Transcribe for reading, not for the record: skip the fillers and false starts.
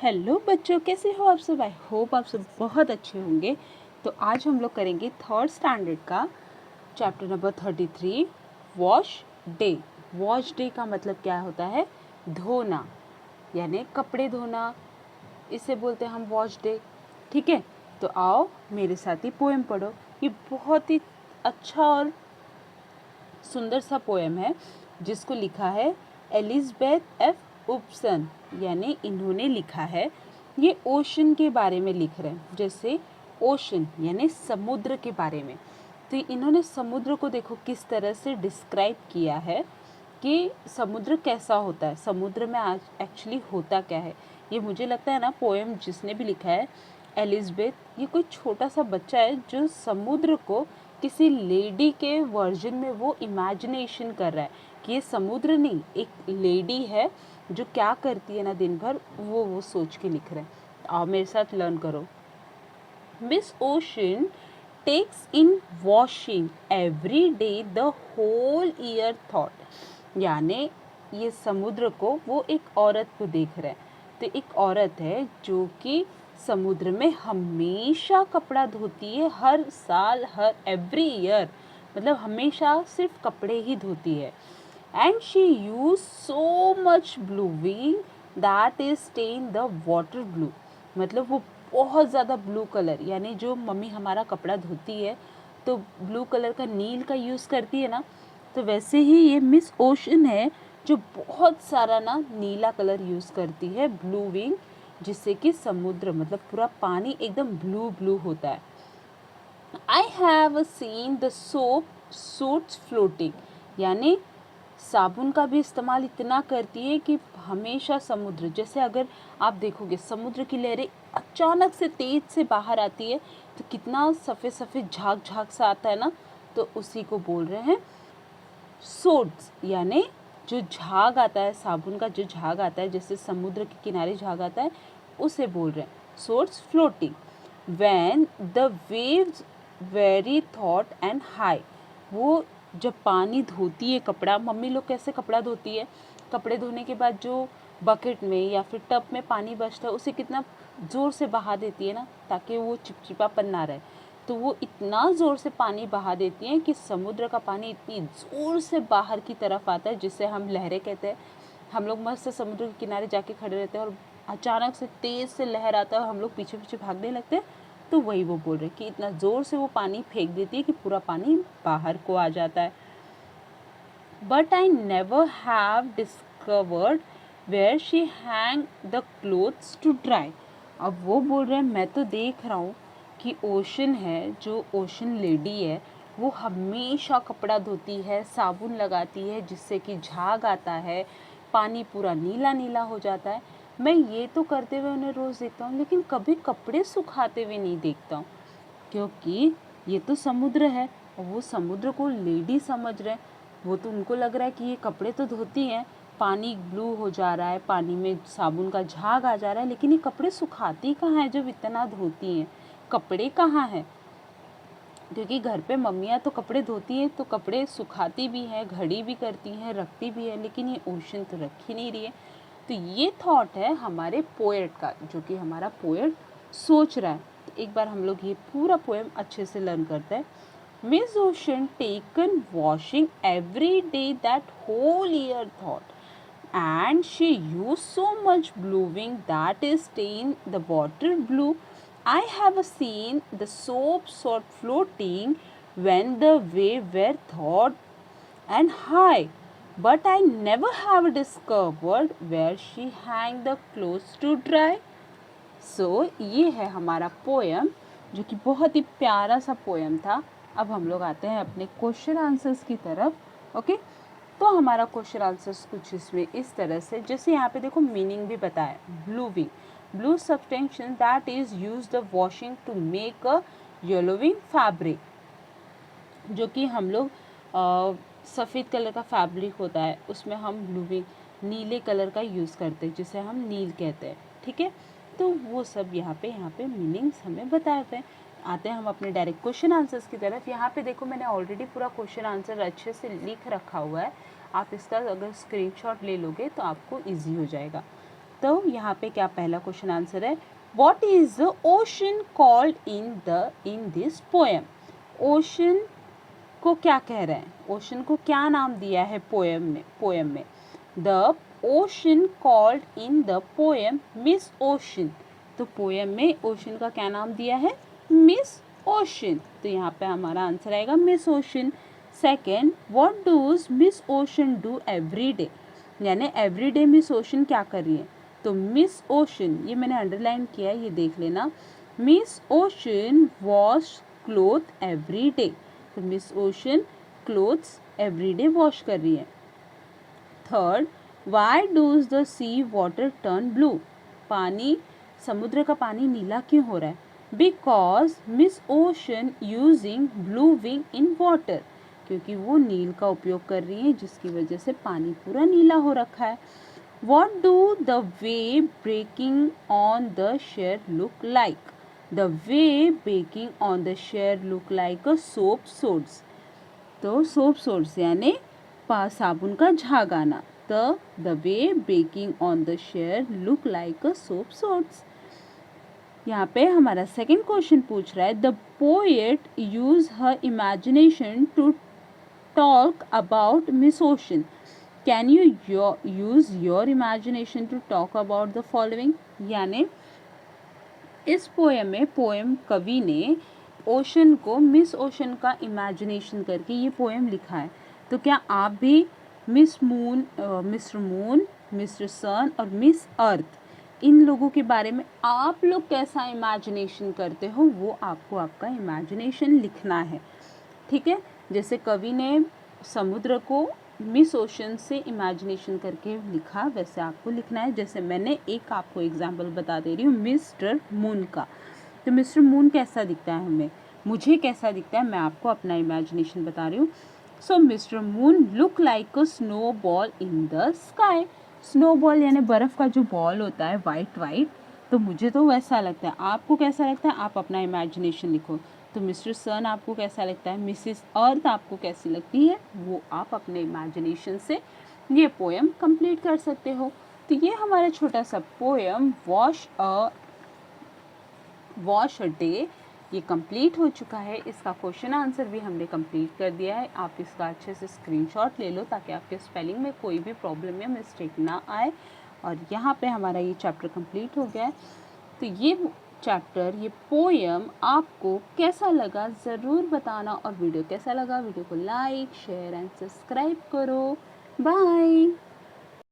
Hello बच्चों, कैसे हो आप सब। आई होप आप सब बहुत अच्छे होंगे। तो आज हम लोग करेंगे थर्ड स्टैंडर्ड का chapter number 33 wash day. Wash day का मतलब क्या होता है? धोना, यानी कपड़े धोना, इसे बोलते हैं हम वॉश डे। ठीक है, तो आओ मेरे साथ ही पोएम पढ़ो। ये बहुत ही अच्छा और सुंदर सा पोएम है जिसको लिखा है एलिज़ाबेथ एफ उप्सन, यानी इन्होंने लिखा है। ये ओशन के बारे में लिख रहे हैं, जैसे ओशन यानी समुद्र के बारे में। तो इन्होंने समुद्र को देखो किस तरह से डिस्क्राइब किया है कि समुद्र कैसा होता है, समुद्र में आज एक्चुअली होता क्या है। ये मुझे लगता है ना, पोएम जिसने भी लिखा है एलिज़ाबेथ, ये कोई छोटा सा बच्चा है जो समुद्र को किसी लेडी के वर्जन में वो इमेजिनेशन कर रहा है कि ये समुद्र नहीं, एक लेडी है जो क्या करती है ना दिन भर, वो सोच के लिख रहे हैं। आओ मेरे साथ लर्न करो। Miss ocean takes in washing every day the whole year thought, यानी ये समुद्र को वो एक औरत को देख रहे हैं। तो एक औरत है जो कि समुद्र में हमेशा कपड़ा धोती है, हर साल, हर एवरी ईयर, मतलब हमेशा सिर्फ कपड़े ही धोती है। And she use so much blowing that is stand the water blue, मतलब वो बहुत ज़्यादा ब्लू कलर, यानी जो मम्मी हमारा कपड़ा धोती है तो ब्लू कलर का नील का यूज़ करती है ना, तो वैसे ही ये मिस ओशन है जो बहुत सारा ना नीला कलर यूज़ करती है, ब्लू विंग, जिससे कि समुद्र मतलब पूरा पानी एकदम ब्लू ब्लू होता है। I have seen the soap suits floating, यानी साबुन का भी इस्तेमाल इतना करती है कि हमेशा समुद्र, जैसे अगर आप देखोगे समुद्र की लहरें अचानक से तेज से बाहर आती है तो कितना सफ़ेद सफ़ेद झाग झाग सा आता है ना, तो उसी को बोल रहे हैं सोड्स, यानी जो झाग आता है, साबुन का जो झाग आता है, जैसे समुद्र के किनारे झाग आता है, उसे बोल रहे हैं swords floating. When the waves very thought and high, वो जब पानी धोती है कपड़ा, मम्मी लोग कैसे कपड़ा धोती है, कपड़े धोने के बाद जो बकेट में या फिर टब में पानी बचता है उसे कितना ज़ोर से बहा देती है ना, ताकि वो चिपचिपापन ना रहे। तो वो इतना ज़ोर से पानी बहा देती हैं कि समुद्र का पानी इतनी ज़ोर से बाहर की तरफ आता है, जिसे हम लहरें कहते हैं। हम लोग मस्त समुद्र के किनारे जाके खड़े रहते हैं और अचानक से तेज़ से लहर आता है और हम लोग पीछे पीछे भागने लगते हैं, तो वही वो बोल रहे हैं कि इतना ज़ोर से वो पानी फेंक देती है कि पूरा पानी बाहर को आ जाता है। But I never have discovered where she hang the clothes to dry. अब वो बोल रहे हैं मैं तो देख रहा हूँ कि ओशन है, जो ओशन लेडी है, वो हमेशा कपड़ा धोती है, साबुन लगाती है, जिससे कि झाग आता है, पानी पूरा नीला नीला हो जाता है। मैं ये तो करते हुए उन्हें रोज़ देखता हूँ, लेकिन कभी कपड़े सुखाते हुए नहीं देखता हूँ, क्योंकि ये तो समुद्र है और वो समुद्र को लेडी समझ रहे हैं। वो तो उनको लग रहा है कि ये कपड़े तो धोती हैं, पानी ब्लू हो जा रहा है, पानी में साबुन का झाग आ जा रहा है, लेकिन ये कपड़े सुखाती कहाँ है जब इतना धोती हैं, कपड़े कहाँ हैं? क्योंकि घर पे मम्मियाँ तो कपड़े धोती हैं तो कपड़े सुखाती भी हैं, घड़ी भी करती हैं, रखती भी है, लेकिन ये ओशन तो रख ही नहीं रही है। तो ये थॉट है हमारे पोएट का, जो कि हमारा पोएट सोच रहा है। तो एक बार हम लोग ये पूरा पोएम अच्छे से लर्न करते हैं। Miss ocean taken washing every day that whole year thought, and she used so much bluing that is stained the water blue. I have seen the soap sort floating when the wave were thought and high, but I never have discovered where she hang the clothes to dry. So ये है हमारा poem, जो कि बहुत ही प्यारा सा poem था। अब हम लोग आते हैं अपने क्वेश्चन आंसर्स की तरफ। ओके, तो हमारा क्वेश्चन आंसर्स कुछ इसमें इस तरह से, जैसे यहाँ पे देखो मीनिंग भी बताया, blueing, blue substance that is use the washing to make a yellowing fabric, जो कि हम लोग सफ़ेद कलर का फैब्रिक होता है उसमें हम ब्लूविंग नीले कलर का यूज़ करते हैं, जिसे हम नील कहते हैं। ठीक है, तो वो सब यहाँ पे मीनिंग्स हमें बताए हुए हैं। आते हैं हम अपने डायरेक्ट क्वेश्चन आंसर्स की तरफ। यहाँ पे देखो मैंने ऑलरेडी पूरा क्वेश्चन आंसर अच्छे से लिख रखा हुआ है, आप इसका अगर स्क्रीनशॉट ले लोगे तो आपको ईजी हो जाएगा। तो यहाँ पे क्या पहला क्वेश्चन आंसर है, what is the ocean called in this poem. Ocean को क्या कह रहे हैं, ओशन को क्या नाम दिया है पोएम में। The ocean called in the poem miss ocean. तो पोएम में ओशन का क्या नाम दिया है, मिस ओशन। तो यहाँ पे हमारा आंसर आएगा miss ocean. Second, what does miss ocean do every day, यानी एवरी डे मिस ओशन क्या कर रही है। तो मिस ओशन, ये मैंने अंडरलाइन किया है, ये देख लेना। Miss Ocean wash cloth every day. तो Miss Ocean clothes every day wash कर रही है। Third, why does the sea water turn blue. पानी, समुद्र का पानी नीला क्यों हो रहा है। Because Miss Ocean using blueing in water, क्योंकि वो नील का उपयोग कर रही है जिसकी वजह से पानी पूरा नीला हो रखा है। What do the wave breaking on the shore look like? The wave breaking on the shore look like a soap suds. तो soap suds यानी साबुन का झाग आना। तो the wave breaking on the shore look like a soap suds. यहाँ पे हमारा सेकंड क्वेश्चन पूछ रहा है, the poet use her imagination to talk about miss ocean. Can you use your imagination to talk about the following. यानी इस poem में poem कवि ने ओशन को मिस ओशन का इमेजिनेशन करके ये पोएम लिखा है। तो क्या आप भी Miss Moon, Mr Moon, Mr Sun और मिस अर्थ, इन लोगों के बारे में आप लोग कैसा इमेजिनेशन करते हो, वो आपको आपका इमेजिनेशन लिखना है। ठीक है, जैसे कवि ने समुद्र को मिस ओशन से इमेजिनेशन करके लिखा, वैसे आपको लिखना है। जैसे मैंने एक आपको एग्जाम्पल बता दे रही हूँ मिस्टर मून का। तो मिस्टर मून कैसा दिखता है हमें, मुझे कैसा दिखता है, मैं आपको अपना इमेजिनेशन बता रही हूँ। So Mr Moon look like a snowball in the sky. Snowball यानी बर्फ़ का जो बॉल होता है वाइट वाइट, तो मुझे तो वैसा लगता है। आपको कैसा लगता है, आप अपना इमेजिनेशन लिखो। तो मिस्टर सन आपको कैसा लगता है, मिसिस अर्थ आपको कैसी लगती है, वो आप अपने इमेजिनेशन से ये पोएम कंप्लीट कर सकते हो। तो ये हमारा छोटा सा पोएम वॉश अ डे ये कंप्लीट हो चुका है। इसका क्वेश्चन आंसर भी हमने कंप्लीट कर दिया है। आप इसका अच्छे से स्क्रीनशॉट ले लो ताकि आपके स्पेलिंग में कोई भी प्रॉब्लम या मिस्टेक ना आए। और यहाँ पे हमारा ये चैप्टर कंप्लीट हो गया है। तो ये चैप्टर, ये पोएम आपको कैसा लगा ज़रूर बताना, और वीडियो कैसा लगा, वीडियो को लाइक शेयर एंड सब्सक्राइब करो। बाय।